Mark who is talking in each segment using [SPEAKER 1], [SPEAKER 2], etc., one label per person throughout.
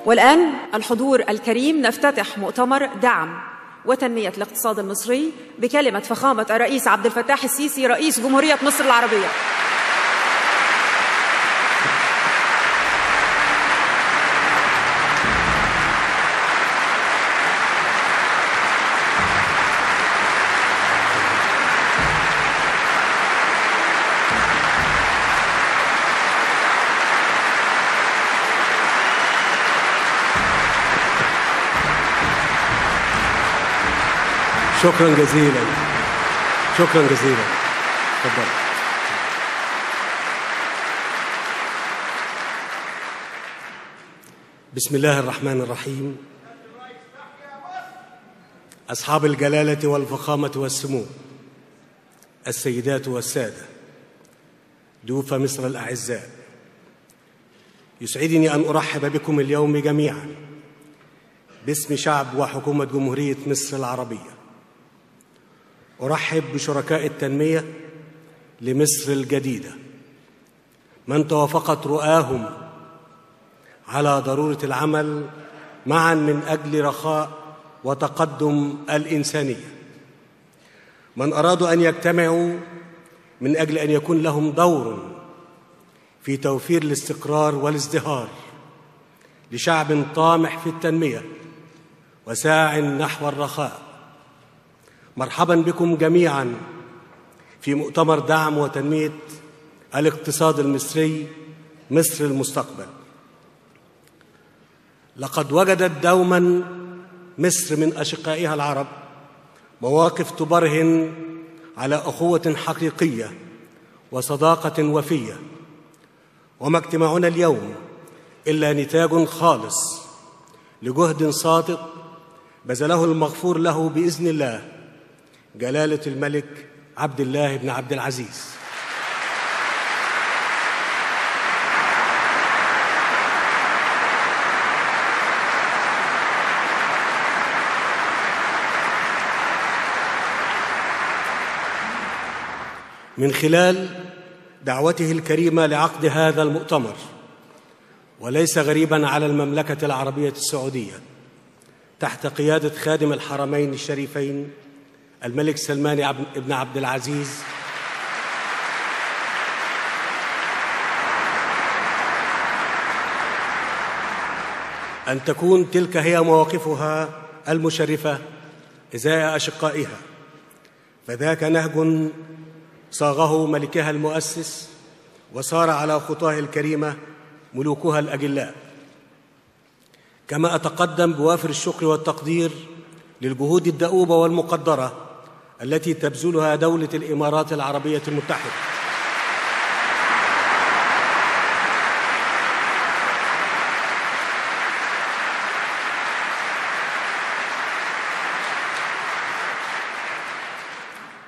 [SPEAKER 1] والآن الحضور الكريم نفتتح مؤتمر دعم وتنمية الاقتصاد المصري بكلمة فخامة الرئيس عبد الفتاح السيسي رئيس جمهورية مصر العربية.
[SPEAKER 2] شكرا جزيلا. شكرا جزيلا. تفضل. بسم الله الرحمن الرحيم. أصحاب الجلالة والفخامة والسمو، السيدات والسادة، ضيوف مصر الأعزاء، يسعدني أن أرحب بكم اليوم جميعا باسم شعب وحكومة جمهورية مصر العربية. أرحب بشركاء التنمية لمصر الجديدة من توافقت رؤاهم على ضرورة العمل معا من أجل رخاء وتقدم الإنسانية، من أرادوا أن يجتمعوا من أجل أن يكون لهم دور في توفير الاستقرار والازدهار لشعب طامح في التنمية وساع نحو الرخاء. مرحبا بكم جميعا في مؤتمر دعم وتنمية الاقتصاد المصري، مصر المستقبل. لقد وجدت دوما مصر من أشقائها العرب مواقف تبرهن على أخوة حقيقية وصداقة وفية، وما اجتماعنا اليوم إلا نتاج خالص لجهد صادق بذله المغفور له بإذن الله جلالة الملك عبد الله بن عبد العزيز. من خلال دعوته الكريمة لعقد هذا المؤتمر، وليس غريباً على المملكة العربية السعودية تحت قيادة خادم الحرمين الشريفين الملك سلمان بن عبد العزيز، أن تكون تلك هي مواقفها المشرفة إزاء أشقائها، فذاك نهج صاغه ملكها المؤسس وسار على خطاه الكريمة ملوكها الأجلاء. كما أتقدم بوافر الشكر والتقدير للجهود الدؤوبة والمقدرة التي تبذلها دولة الإمارات العربية المتحدة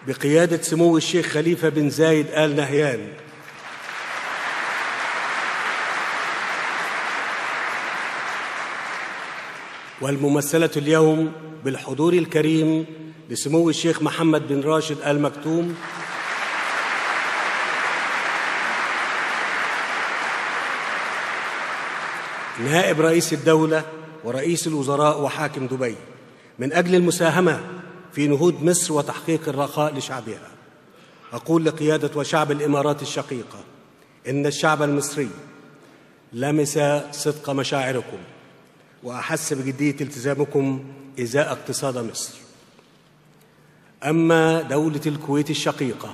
[SPEAKER 2] بقيادة سمو الشيخ خليفة بن زايد آل نهيان، والممثلة اليوم بالحضور الكريم لسمو الشيخ محمد بن راشد آل مكتوم، نائب رئيس الدولة ورئيس الوزراء وحاكم دبي، من أجل المساهمة في نهوض مصر وتحقيق الرخاء لشعبها. أقول لقيادة وشعب الإمارات الشقيقة إن الشعب المصري لمس صدق مشاعركم وأحس بجدية التزامكم إزاء اقتصاد مصر. أما دولة الكويت الشقيقة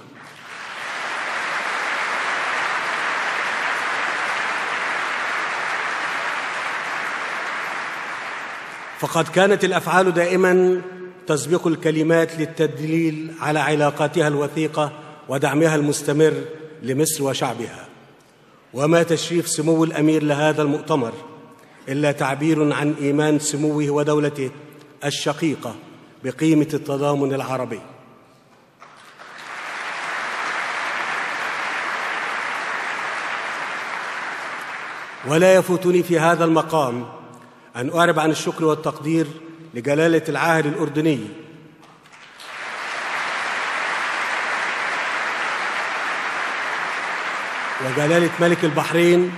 [SPEAKER 2] فقد كانت الأفعال دائماً تسبق الكلمات للتدليل على علاقاتها الوثيقة ودعمها المستمر لمصر وشعبها. وما تشريف سمو الأمير لهذا المؤتمر إلا تعبير عن إيمان سموه ودولته الشقيقة بقيمة التضامن العربي. ولا يفوتني في هذا المقام أن أعرب عن الشكر والتقدير لجلالة العاهل الأردني وجلالة ملك البحرين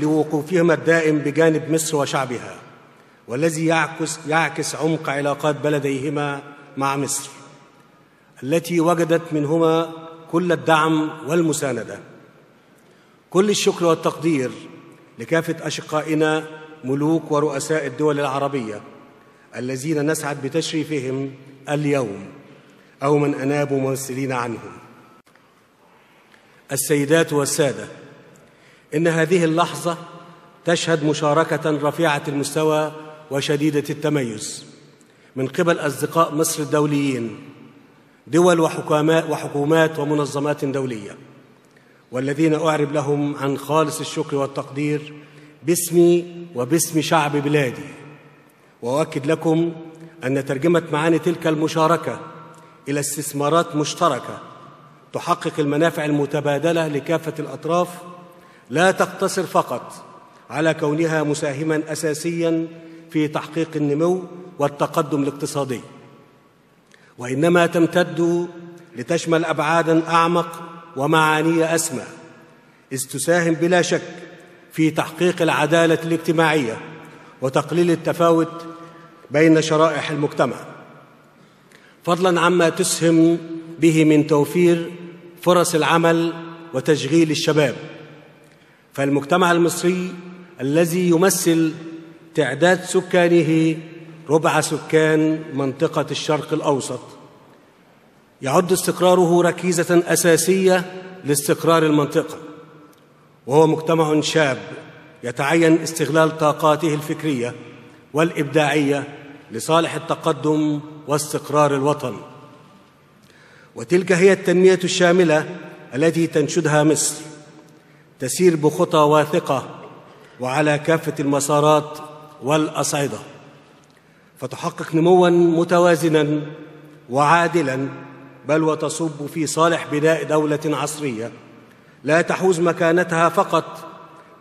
[SPEAKER 2] لوقوفهما الدائم بجانب مصر وشعبها، والذي يعكس عمق علاقات بلديهما مع مصر التي وجدت منهما كل الدعم والمساندة. كل الشكر والتقدير لكافة أشقائنا ملوك ورؤساء الدول العربية الذين نسعد بتشريفهم اليوم أو من أنابوا ممثلين عنهم. السيدات والسادة، إن هذه اللحظة تشهد مشاركة رفيعة المستوى وشديدة التميز من قبل أصدقاء مصر الدوليين، دول وحكومات ومنظمات دولية، والذين أعرب لهم عن خالص الشكر والتقدير باسمي وباسم شعب بلادي. وأؤكد لكم أن ترجمة معاني تلك المشاركة إلى استثمارات مشتركة تحقق المنافع المتبادلة لكافة الأطراف لا تقتصر فقط على كونها مساهماً أساسياً في تحقيق النمو والتقدم الاقتصادي، وإنما تمتد لتشمل أبعاداً أعمق ومعاني أسمى، إذ تساهم بلا شك في تحقيق العدالة الاجتماعية وتقليل التفاوت بين شرائح المجتمع، فضلاً عما تسهم به من توفير فرص العمل وتشغيل الشباب. فالمجتمع المصري الذي يمثل تعداد سكانه ربع سكان منطقة الشرق الأوسط يعد استقراره ركيزة أساسية لاستقرار المنطقة، وهو مجتمع شاب يتعين استغلال طاقاته الفكرية والإبداعية لصالح التقدم واستقرار الوطن. وتلك هي التنمية الشاملة التي تنشدها مصر، تسير بخطى واثقة وعلى كافة المسارات والأصعدة، فتحقق نمواً متوازناً وعادلاً، بل وتصب في صالح بناء دولة عصرية لا تحوز مكانتها فقط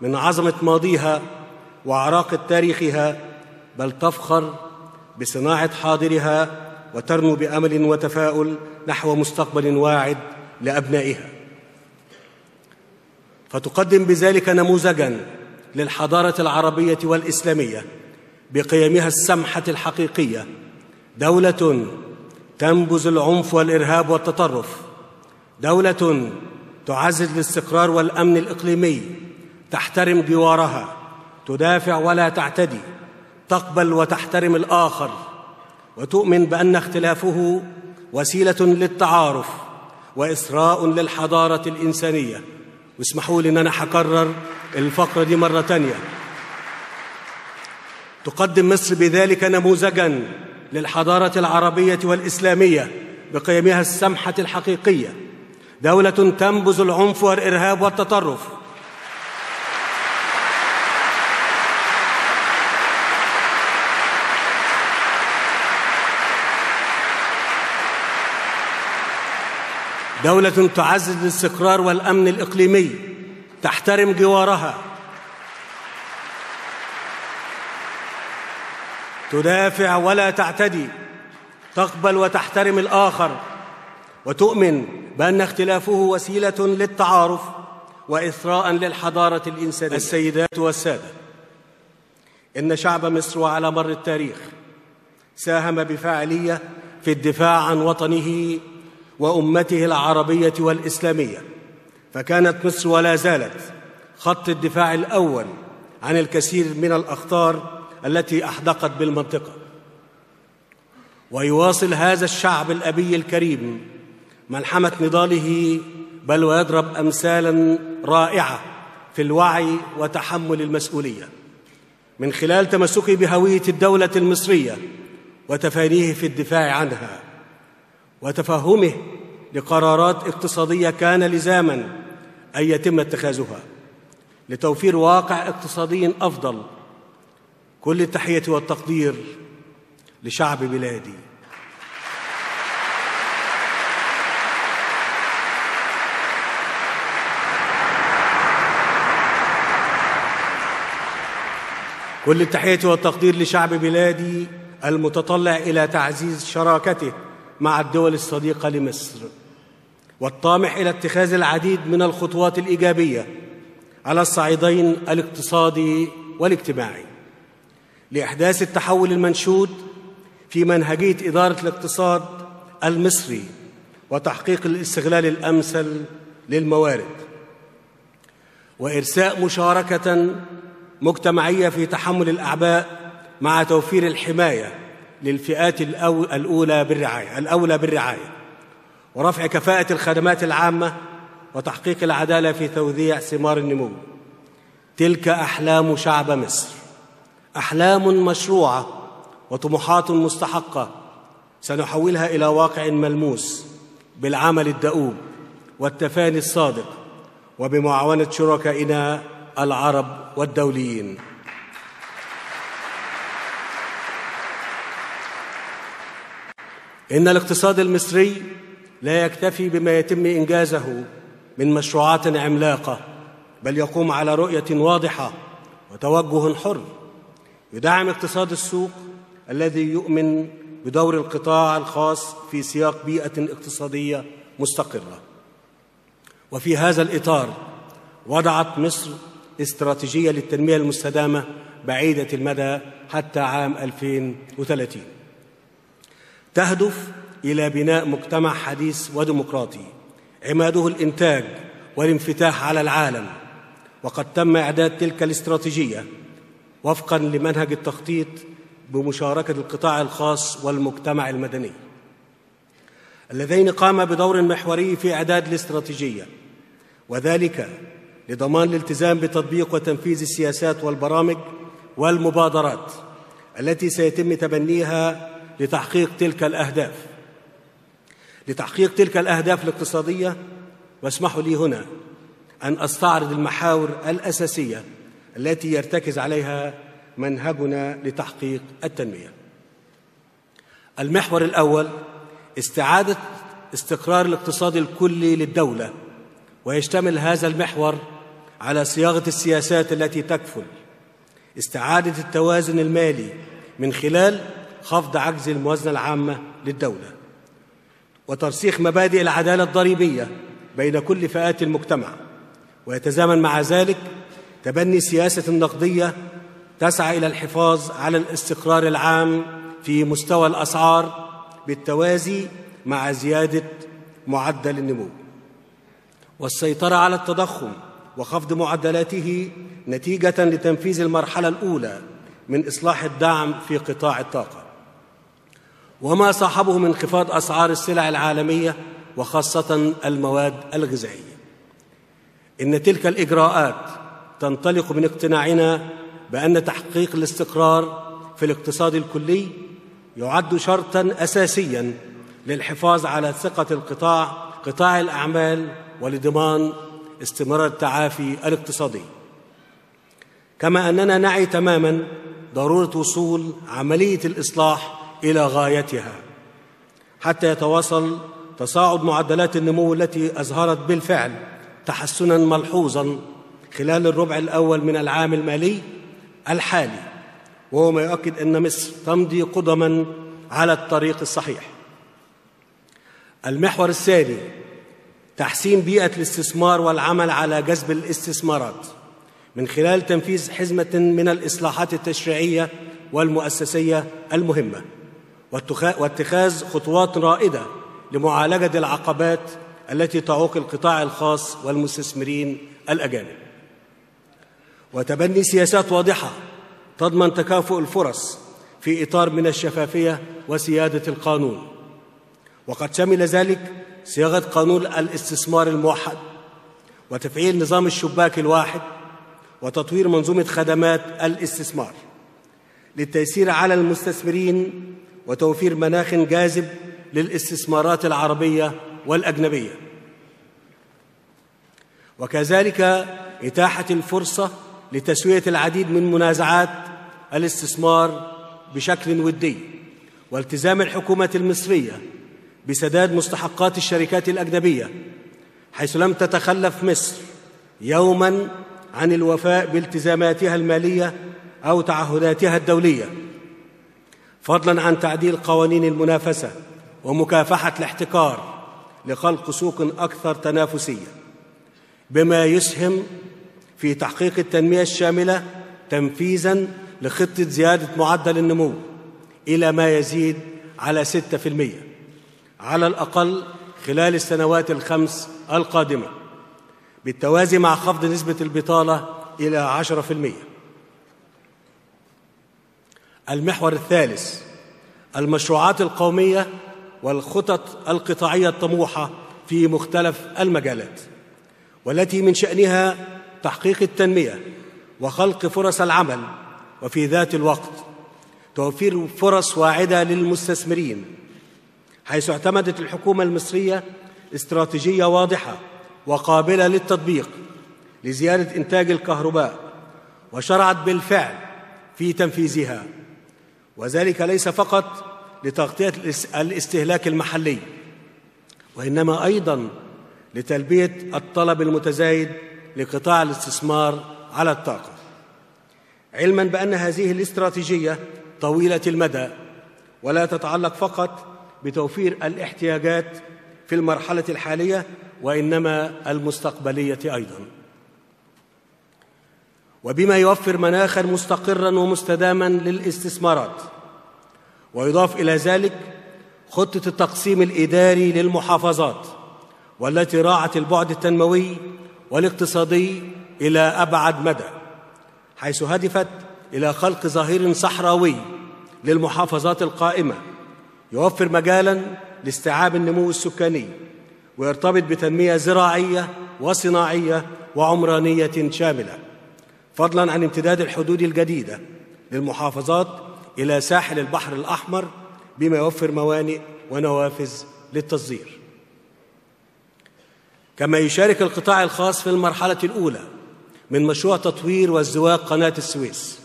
[SPEAKER 2] من عظمة ماضيها وعراقة تاريخها، بل تفخر بصناعة حاضرها وترنو بأمل وتفاؤل نحو مستقبل واعد لأبنائها، فتقدم بذلك نموذجاً للحضارة العربية والإسلامية بقيمها السمحة الحقيقية، دولة تنبذ العنف والإرهاب والتطرف، دولة تعزز الاستقرار والأمن الإقليمي، تحترم جوارها، تدافع ولا تعتدي، تقبل وتحترم الآخر، وتؤمن بأن اختلافه وسيلة للتعارف وإسراء للحضارة الإنسانية. واسمحوا لي أن أنا هكرر الفقرة دي مرة تانية. تقدم مصر بذلك نموذجاً للحضارة العربية والإسلامية بقيمها السمحة الحقيقية، دولة تنبذ العنف والإرهاب والتطرف، دولة تعزز الاستقرار والأمن الإقليمي، تحترم جوارها، تدافع ولا تعتدي، تقبل وتحترم الآخر، وتؤمن بأن اختلافه وسيلة للتعارف وإثراء للحضارة الإنسانية. السيدات والسادة، إن شعب مصر وعلى مر التاريخ ساهم بفاعلية في الدفاع عن وطنه وأمته العربية والإسلامية، فكانت مصر ولا زالت خط الدفاع الأول عن الكثير من الأخطار التي أحدقت بالمنطقة. ويواصل هذا الشعب الأبي الكريم ملحمة نضاله، بل ويضرب أمثالاً رائعة في الوعي وتحمل المسؤولية من خلال تمسكه بهوية الدولة المصرية وتفانيه في الدفاع عنها، وتفهمه لقرارات اقتصادية كان لزاماً أن يتم اتخاذها لتوفير واقع اقتصادي أفضل. كل التحية والتقدير لشعب بلادي. كل التحية والتقدير لشعب بلادي المتطلع إلى تعزيز شراكته مع الدول الصديقة لمصر، والطامح إلى اتخاذ العديد من الخطوات الإيجابية على الصعيدين الاقتصادي والاجتماعي لإحداث التحول المنشود في منهجية إدارة الاقتصاد المصري وتحقيق الاستغلال الأمثل للموارد، وإرساء مشاركة مجتمعية في تحمل الأعباء مع توفير الحماية للفئات الأولى بالرعاية، ورفع كفاءة الخدمات العامة وتحقيق العدالة في توزيع ثمار النمو. تلك أحلام شعب مصر، أحلام مشروعة وطموحات مستحقة سنحولها إلى واقع ملموس بالعمل الدؤوب والتفاني الصادق وبمعاونة شركائنا العرب والدوليين. إن الاقتصاد المصري لا يكتفي بما يتم إنجازه من مشروعات عملاقة، بل يقوم على رؤية واضحة وتوجه حر يدعم اقتصاد السوق الذي يؤمن بدور القطاع الخاص في سياق بيئة اقتصادية مستقرة. وفي هذا الإطار وضعت مصر استراتيجية للتنمية المستدامة بعيدة المدى حتى عام 2030 تهدف إلى بناء مجتمع حديث وديمقراطي عماده الإنتاج والانفتاح على العالم. وقد تم إعداد تلك الاستراتيجية وفقاً لمنهج التخطيط بمشاركة القطاع الخاص والمجتمع المدني اللذين قاما بدور محوري في إعداد الاستراتيجية، وذلك لضمان الالتزام بتطبيق وتنفيذ السياسات والبرامج والمبادرات التي سيتم تبنيها لتحقيق تلك الأهداف الاقتصادية. واسمحوا لي هنا أن أستعرض المحاور الأساسية التي يرتكز عليها منهجنا لتحقيق التنمية. المحور الأول استعادة استقرار الاقتصاد الكلي للدولة، ويشتمل هذا المحور على صياغة السياسات التي تكفل استعادة التوازن المالي من خلال خفض عجز الموازنة العامة للدولة، وترسيخ مبادئ العدالة الضريبية بين كل فئات المجتمع. ويتزامن مع ذلك تبني سياسة نقدية تسعى إلى الحفاظ على الاستقرار العام في مستوى الأسعار بالتوازي مع زيادة معدل النمو، والسيطرة على التضخم وخفض معدلاته نتيجة لتنفيذ المرحلة الأولى من إصلاح الدعم في قطاع الطاقة وما صاحبه من انخفاض أسعار السلع العالمية وخاصة المواد الغذائية. إن تلك الإجراءات تنطلق من اقتناعنا بأن تحقيق الاستقرار في الاقتصاد الكلي يعد شرطاً أساسياً للحفاظ على ثقة قطاع الأعمال ولضمان استمرار التعافي الاقتصادي. كما أننا نعي تماماً ضرورة وصول عملية الإصلاح إلى غايتها حتى يتواصل تصاعد معدلات النمو التي أظهرت بالفعل تحسناً ملحوظاً خلال الربع الأول من العام المالي الحالي، وهو ما يؤكد أن مصر تمضي قدماً على الطريق الصحيح. المحور الثاني تحسين بيئة الاستثمار والعمل على جذب الاستثمارات من خلال تنفيذ حزمة من الإصلاحات التشريعية والمؤسسية المهمة، واتخاذ خطوات رائدة لمعالجة العقبات التي تعوق القطاع الخاص والمستثمرين الأجانب، وتبني سياسات واضحة تضمن تكافؤ الفرص في إطار من الشفافية وسيادة القانون. وقد شمل ذلك صياغة قانون الاستثمار الموحد وتفعيل نظام الشباك الواحد وتطوير منظومة خدمات الاستثمار للتيسير على المستثمرين وتوفير مناخ جاذب للاستثمارات العربية والأجنبية، وكذلك إتاحة الفرصة لتسوية العديد من منازعات الاستثمار بشكل ودي، والتزام الحكومة المصرية بسداد مستحقات الشركات الأجنبية حيث لم تتخلف مصر يوماً عن الوفاء بالتزاماتها المالية أو تعهداتها الدولية، فضلاً عن تعديل قوانين المنافسة ومكافحة الاحتكار لخلق سوق أكثر تنافسية، بما يسهم في تحقيق التنمية الشاملة تنفيذاً لخطة زيادة معدل النمو إلى ما يزيد على 6% على الأقل خلال السنوات الخمس القادمة، بالتوازي مع خفض نسبة البطالة إلى 10%. المحور الثالث: المشروعات القومية والخطط القطاعية الطموحة في مختلف المجالات، والتي من شأنها تحقيق التنمية وخلق فرص العمل، وفي ذات الوقت توفير فرص واعدة للمستثمرين، حيث اعتمدت الحكومة المصرية استراتيجية واضحة وقابلة للتطبيق لزيادة إنتاج الكهرباء، وشرعت بالفعل في تنفيذها، وذلك ليس فقط لتغطية الاستهلاك المحلي، وإنما أيضاً لتلبية الطلب المتزايد لقطاع الاستثمار على الطاقة، علماً بأن هذه الاستراتيجية طويلة المدى ولا تتعلق فقط بتوفير الاحتياجات في المرحلة الحالية، وإنما المستقبلية أيضاً، وبما يوفر مناخاً مستقراً ومستداماً للاستثمارات. ويضاف إلى ذلك خطة التقسيم الإداري للمحافظات، والتي راعت البعد التنموي والاقتصادي إلى أبعد مدى، حيث هدفت إلى خلق ظهير صحراوي للمحافظات القائمة يوفر مجالاً لاستيعاب النمو السكاني، ويرتبط بتنمية زراعية وصناعية وعمرانية شاملة، فضلاً عن امتداد الحدود الجديدة للمحافظات إلى ساحل البحر الأحمر، بما يوفر موانئ ونوافذ للتصدير. كما يشارك القطاع الخاص في المرحلة الأولى من مشروع تطوير وازدواج قناة السويس،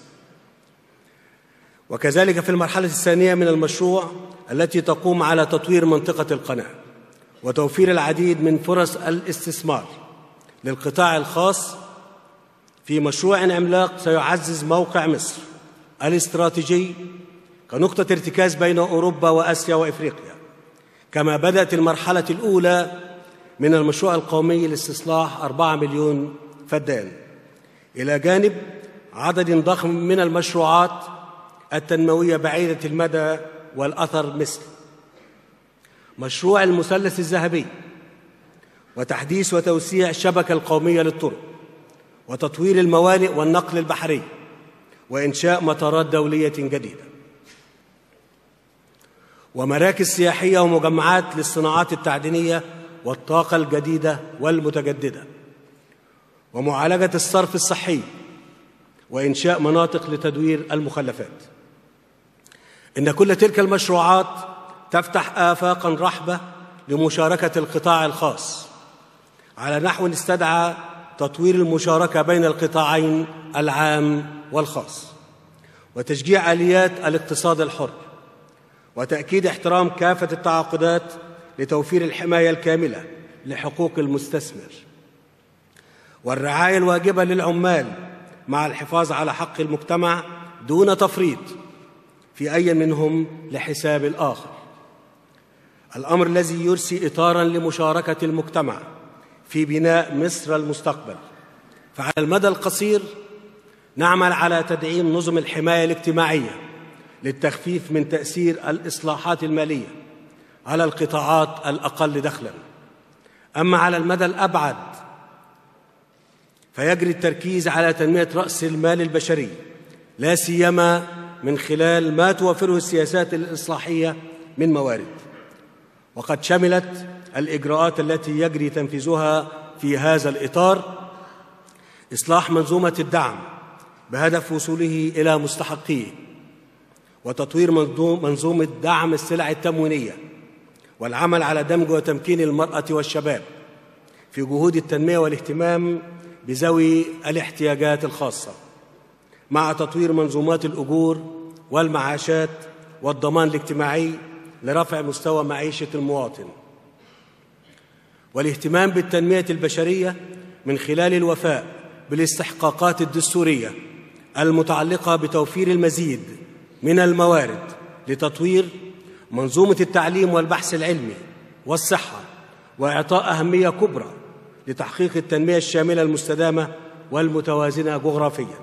[SPEAKER 2] وكذلك في المرحلة الثانية من المشروع التي تقوم على تطوير منطقة القناة وتوفير العديد من فرص الاستثمار للقطاع الخاص في مشروع عملاق سيعزز موقع مصر الاستراتيجي كنقطة ارتكاز بين أوروبا وآسيا وإفريقيا. كما بدأت المرحلة الأولى من المشروع القومي لاستصلاح 4 مليون فدان، إلى جانب عدد ضخم من المشروعات التنموية بعيدة المدى والأثر، مثل مشروع المثلث الذهبي وتحديث وتوسيع الشبكة القومية للطرق وتطوير الموانئ والنقل البحري وإنشاء مطارات دولية جديدة ومراكز سياحية ومجمعات للصناعات التعدينية والطاقة الجديدة والمتجددة ومعالجة الصرف الصحي وإنشاء مناطق لتدوير المخلفات. إن كل تلك المشروعات تفتح آفاقاً رحبة لمشاركة القطاع الخاص على نحو استدعى تطوير المشاركة بين القطاعين العام والخاص، وتشجيع آليات الاقتصاد الحر، وتأكيد احترام كافة التعاقدات لتوفير الحماية الكاملة لحقوق المستثمر، والرعاية الواجبة للعمال مع الحفاظ على حق المجتمع دون تفريط في أي منهم لحساب الآخر، الأمر الذي يرسي إطاراً لمشاركة المجتمع في بناء مصر المستقبل. فعلى المدى القصير نعمل على تدعيم نظم الحماية الاجتماعية للتخفيف من تأثير الإصلاحات المالية على القطاعات الأقل دخلاً. أما على المدى الأبعد فيجري التركيز على تنمية رأس المال البشري، لا سيما من خلال ما توفره السياسات الإصلاحية من موارد، وقد شملت الإجراءات التي يجري تنفيذها في هذا الإطار إصلاح منظومة الدعم بهدف وصوله إلى مستحقيه، وتطوير منظومة دعم السلع التموينية، والعمل على دمج وتمكين المرأة والشباب في جهود التنمية والاهتمام بذوي الاحتياجات الخاصة، مع تطوير منظومات الأجور والمعاشات والضمان الاجتماعي لرفع مستوى معيشة المواطن، والاهتمام بالتنمية البشرية من خلال الوفاء بالاستحقاقات الدستورية المتعلقة بتوفير المزيد من الموارد لتطوير منظومة التعليم والبحث العلمي والصحة، وإعطاء أهمية كبرى لتحقيق التنمية الشاملة المستدامة والمتوازنة جغرافياً.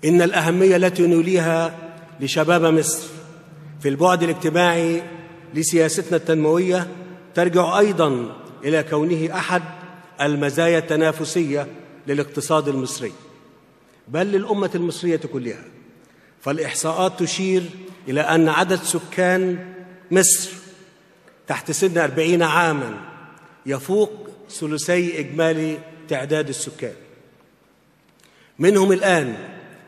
[SPEAKER 2] إن الأهمية التي نوليها لشباب مصر في البعد الاجتماعي لسياستنا التنموية ترجع أيضاً إلى كونه أحد المزايا التنافسية للاقتصاد المصري، بل للأمة المصرية كلها. فالإحصاءات تشير إلى أن عدد سكان مصر تحت سن 40 عاماً يفوق ثلثي إجمالي تعداد السكان. منهم الآن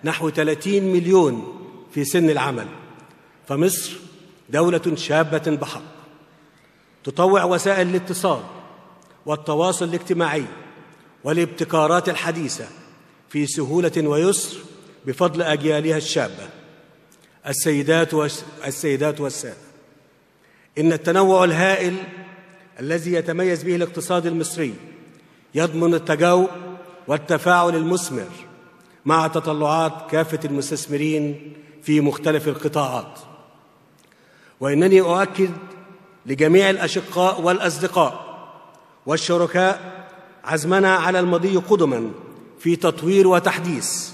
[SPEAKER 2] نحو 30 مليون في سن العمل. فمصر دولة شابة بحق، تطوع وسائل الاتصال والتواصل الاجتماعي والابتكارات الحديثة في سهولة ويسر بفضل أجيالها الشابة السيدات والسادة. إن التنوع الهائل الذي يتميز به الاقتصاد المصري يضمن التجاوب والتفاعل المثمر مع تطلعات كافة المستثمرين في مختلف القطاعات. وإنني أؤكد لجميع الأشقاء والأصدقاء والشركاء عزمنا على المضي قدماً في تطوير وتحديث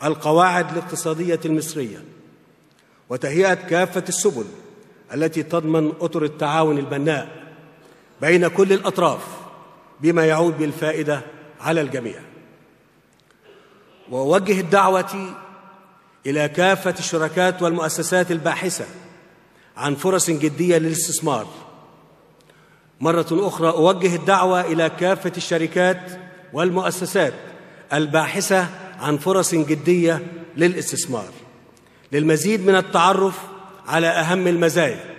[SPEAKER 2] القواعد الاقتصادية المصرية وتهيئة كافة السبل التي تضمن أطر التعاون البناء بين كل الأطراف بما يعود بالفائدة على الجميع. وأوجه الدعوة إلى كافة الشركات والمؤسسات الباحثة عن فرص جدية للاستثمار. مرة أخرى أوجه الدعوة إلى كافة الشركات والمؤسسات الباحثة عن فرص جدية للاستثمار للمزيد من التعرف على أهم المزايا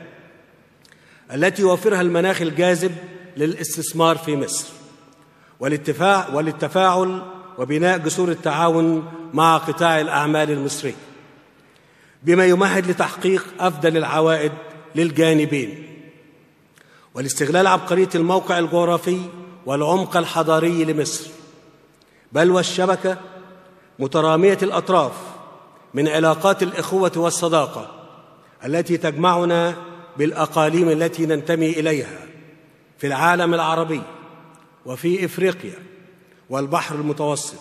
[SPEAKER 2] التي يوفرها المناخ الجاذب للاستثمار في مصر، والتفاعل وبناء جسور التعاون مع قطاع الأعمال المصري بما يمهد لتحقيق أفضل العوائد للجانبين، والاستغلال عبقرية الموقع الجغرافي والعمق الحضاري لمصر، بل والشبكة مترامية الأطراف من علاقات الإخوة والصداقة التي تجمعنا بالأقاليم التي ننتمي إليها في العالم العربي وفي إفريقيا والبحر المتوسط،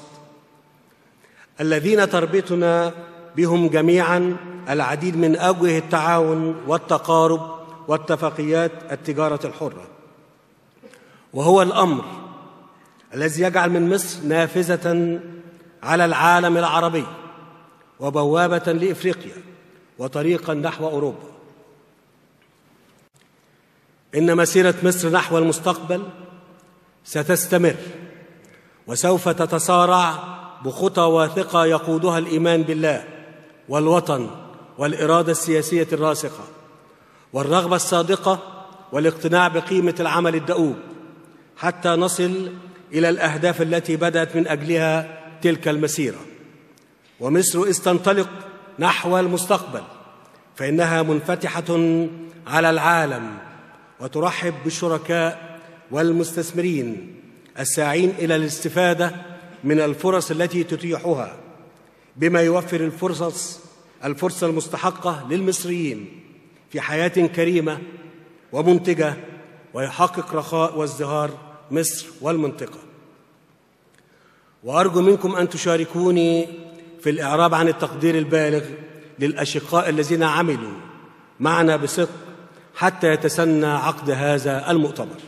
[SPEAKER 2] الذين تربطنا بهم جميعاً العديد من أوجه التعاون والتقارب واتفاقيات التجارة الحرة. وهو الأمر الذي يجعل من مصر نافذة على العالم العربي وبوابة لإفريقيا وطريقاً نحو أوروبا. إن مسيرة مصر نحو المستقبل ستستمر وسوف تتسارع بخطى واثقة يقودها الإيمان بالله والوطن والإرادة السياسية الراسخة والرغبة الصادقة والاقتناع بقيمة العمل الدؤوب حتى نصل إلى الأهداف التي بدأت من أجلها تلك المسيرة. ومصر إذ تنطلق نحو المستقبل فإنها منفتحة على العالم وترحب بالشركاء والمستثمرين الساعين إلى الاستفادة من الفرص التي تتيحها، بما يوفر الفرصة المستحقة للمصريين في حياة كريمة ومنتجة ويحقق رخاء وازدهار مصر والمنطقة. وأرجو منكم أن تشاركوني في الإعراب عن التقدير البالغ للأشقاء الذين عملوا معنا بصدق حتى يتسنى عقد هذا المؤتمر،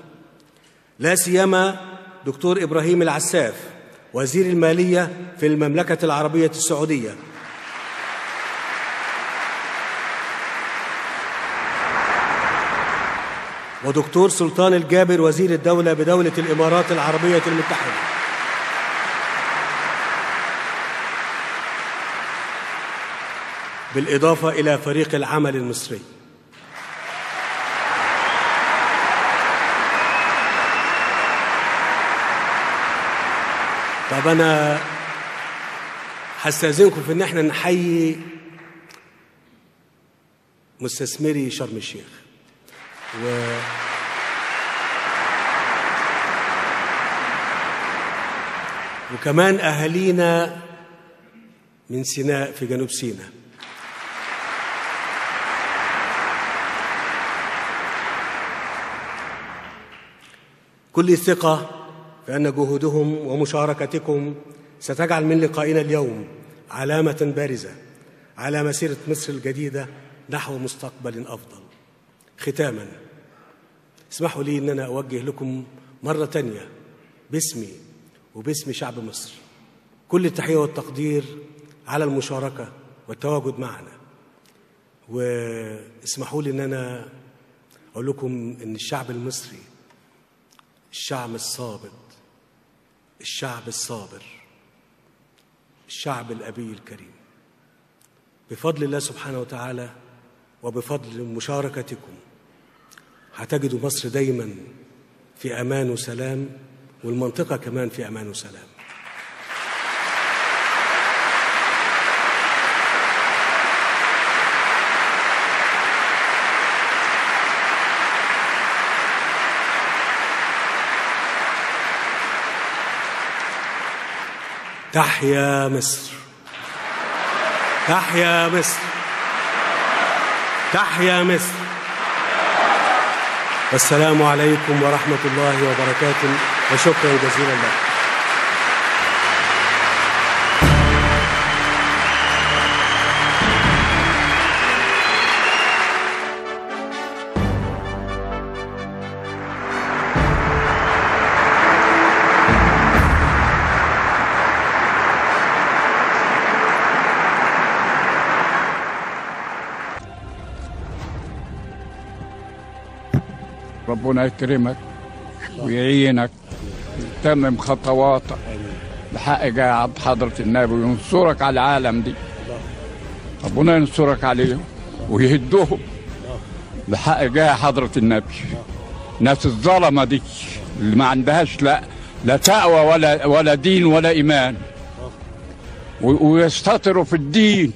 [SPEAKER 2] لا سيما دكتور إبراهيم العساف وزير المالية في المملكة العربية السعودية، ودكتور سلطان الجابر وزير الدولة بدولة الإمارات العربية المتحدة، بالإضافة إلى فريق العمل المصري. طب أنا هستأذنكم في إن احنا نحيي مستثمري شرم الشيخ وكمان أهالينا من سيناء في جنوب سيناء. كل ثقة فإن جهودهم ومشاركتكم ستجعل من لقائنا اليوم علامة بارزة على مسيرة مصر الجديدة نحو مستقبل أفضل. ختاماً، اسمحوا لي أن أنا أوجه لكم مرة تانية باسمي وباسم شعب مصر كل التحية والتقدير على المشاركة والتواجد معنا. واسمحوا لي أن أنا أقول لكم أن الشعب المصري الشعب الصابر، الشعب الصابر، الشعب الأبي الكريم. بفضل الله سبحانه وتعالى وبفضل مشاركتكم هتجدوا مصر دايما في أمان وسلام، والمنطقة كمان في أمان وسلام. تحيا مصر، تحيا مصر، تحيا مصر. والسلام عليكم ورحمة الله وبركاته، وشكرا جزيلا لكم.
[SPEAKER 3] ربنا يكرمك ويعينك ويتمم خطواتك بحق جاه حضرة النبي وينصرك على العالم دي. ربنا ينصرك عليهم ويهدهم بحق جاه حضرة النبي. ناس الظلمة دي اللي ما عندهاش لا تقوى ولا دين ولا إيمان، ويستطروا في الدين